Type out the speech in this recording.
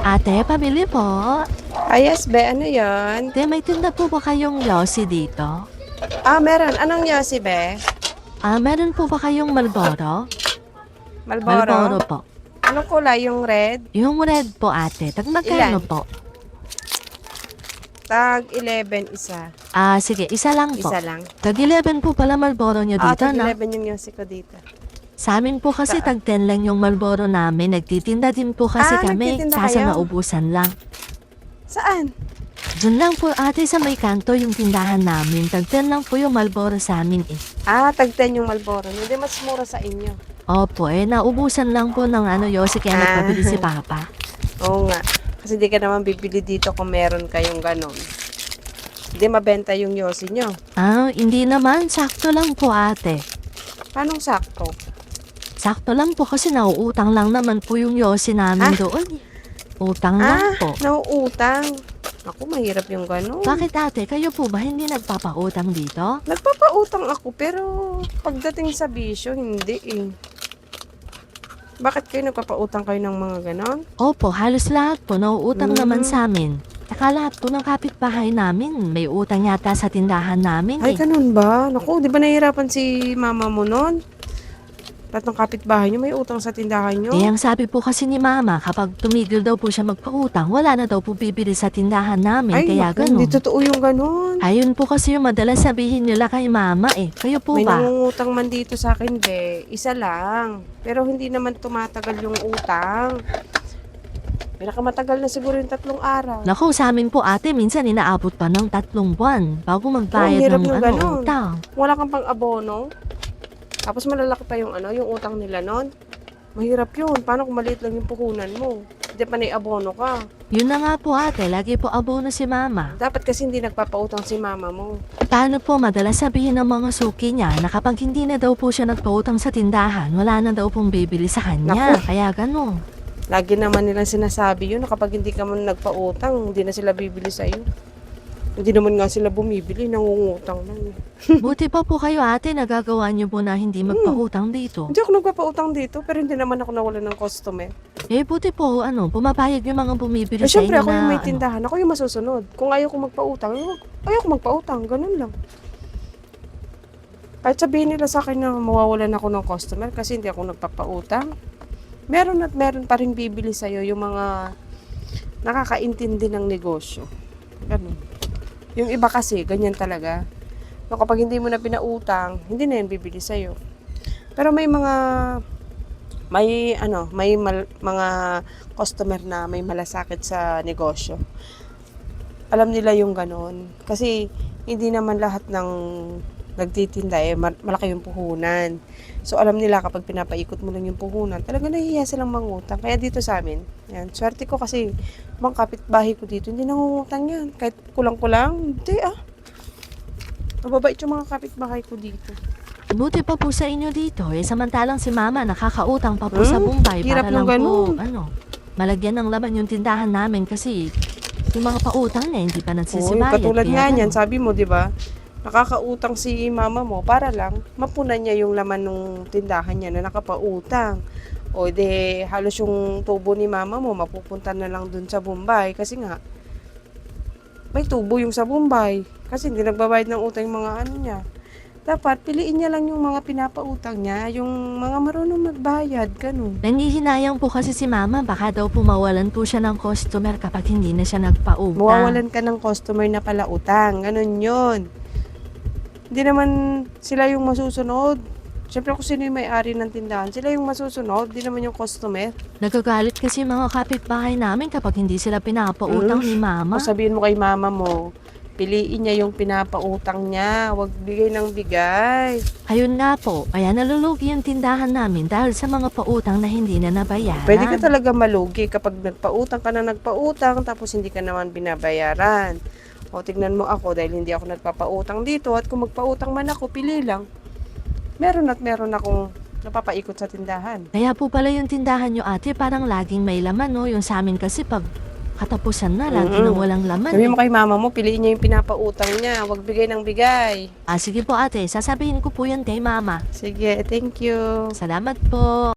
Ate, pabili po. Yes, be. Ano yon? Ate, may tinda po ba kayong Yossi dito? Meron. Anong yosi, be? Meron po ba kayong Marlboro? Malboro? po. Anong kulay? Yung red? Yung red po, ate. Magkano Ilan? po? Tag 11 isa. Sige, isa lang po. Isa lang. Tag 11 po pala Marlboro nyo dito, Tag no? 11 yung yosi ko dito. Sa amin po kasi tag 10 lang yung Marlboro namin. Nagtitinda din po kasi kami. Nagtitinda Kaso kayo? naubusan lang. Saan? Diyan lang po ate sa may kanto yung tindahan namin. Tag 10 lang po yung Marlboro sa amin eh. Tag 10 yung Malboro. Hindi mas mura sa inyo. Opo, naubusan lang po ng Yossi kaya nagpabili si Papa. Oo nga. Kasi di ka naman bibili dito kung meron kayong ganon. Hindi mabenta yung yosi nyo. Hindi naman. Sakto lang po ate. Paano sakto? Sakto lang po kasi nauutang lang naman po yung Yossi namin doon. Utang lang po. Nauutang. Ako, mahirap yung ganon. Bakit ate, kayo po ba hindi nagpapautang dito? Nagpapautang ako pero pagdating sa bisyo, hindi eh. Bakit kayo nagpapautang kayo ng mga ganon? Opo, halos lahat po nauutang naman sa amin. Saka lahat po ng kapitbahay namin, may utang yata sa tindahan namin Ay, eh. ganun ba? Naku, di ba nahihirapan si mama mo nun? Lahat ng kapitbahay nyo may utang sa tindahan nyo? Ang sabi po kasi ni Mama, kapag tumigil daw po siya magpautang, wala na daw po bibili sa tindahan namin, Ay, kaya naku, ganun. hindi totoo yung ganon. Ayun po kasi yung madalas sabihin nila kay Mama eh. Kayo po May ba? nangungutang man dito sa akin, be. Isa lang. Pero hindi naman tumatagal yung utang. Pinakamatagal na siguro yung 3 araw. Naku, sa amin po ate, minsan inaabot pa ng 3 buwan bago magbayad hirap ng yung ganun. utang. Wala kang pang abono. Tapos malalaki pa yung yung utang nila nun. Mahirap yun. Paano kung maliit lang yung puhunan mo? Hindi pa naiabono ka. Yun na nga po ate, lagi po abono si Mama. Dapat kasi hindi nagpapautang si mama mo. Paano po madalas sabihin ng mga suki niya na kapag hindi na daw po siya nagpautang sa tindahan, wala na daw pong bibili sa kanya. Naku. Kaya ganun. Lagi naman nilang sinasabi yun na kapag hindi ka man nagpautang, hindi na sila bibili sa'yo. Hindi naman nga sila bumibili, nangungutang lang. Buti pa po kayo ate, nagagawa niyo po na hindi magpautang dito. Hindi ako nagpapautang dito, pero hindi naman ako nawalan ng customer. Buti po, pumabayag yung mga bumibili sa Siyempre, inyo ako na, yung may tindahan. Ako yung masusunod. Kung ayaw ko magpautang, ayaw ko magpautang. Ganun lang. Kahit sabihin nila sa akin na mawawalan ako ng customer kasi hindi ako nagpapautang. Meron at meron pa rin bibili sa'yo yung mga nakakaintindi ng negosyo. Ganun. Yung iba kasi, ganyan talaga. No, kapag hindi mo na pinautang, hindi na yan bibili sa'yo. Pero may mga customer na may malasakit sa negosyo. Alam nila yung ganon. Kasi hindi naman lahat ng nagtitinda malaki yung puhunan. So alam nila kapag pinapaikot mo lang yung puhunan, talaga nahihiya silang mangutang. Kaya dito sa amin, yan, swerte ko kasi mga kapitbahay ko dito, hindi nangungutang yan. Kahit kulang-kulang, hindi mababait yung mga kapitbahay ko dito. buti pa po sa inyo dito. Samantalang si Mama nakakautang pa po sa Bombay hirap para lang yung po, malagyan ng laman yung tindahan namin kasi yung mga pautang niya hindi pa nagsisibayad. Katulad kaya nga ganun. niyan, sabi mo, di ba? Nakakautang si mama mo para lang mapunan niya yung laman ng tindahan niya na nakapautang. O de halos yung tubo ni mama mo mapupunta na lang dun sa Bombay kasi nga may tubo yung sa Bombay kasi hindi nagbabayad ng utang yung mga niya. Dapat piliin niya lang yung mga pinapautang niya, yung mga marunong magbayad, ganun. Nangihinayang po kasi si Mama, baka daw pumawalan po siya ng customer kapag hindi na siya nagpautang. Mawawalan ka ng customer na pala utang, ganun yun. Hindi naman sila yung masusunod. Siyempre kung sino yung may-ari ng tindahan, sila yung masusunod, hindi naman yung customer. Nagagalit kasi yung mga kapitbahay namin kapag hindi sila pinapautang ni Mama. O sabihin mo kay mama mo, piliin niya yung pinapautang niya, wag bigay ng bigay. Ayun nga po, kaya nalulugi yung tindahan namin dahil sa mga pautang na hindi na nabayaran. Pwede ka talaga malugi kapag nagpautang ka na nagpautang tapos hindi ka naman binabayaran. O tignan mo ako dahil hindi ako nagpapautang dito at kung magpautang man ako, pili lang. Meron akong napapaikot sa tindahan. Kaya po pala yung tindahan nyo ate parang laging may laman no, yung sa amin kasi pag katapusan na, lagi nang walang laman. Sabi mo kay mama mo, piliin niya yung pinapautang niya, wag bigay ng bigay. Sige po ate, sasabihin ko po yan kay Mama. Sige, thank you. Salamat po.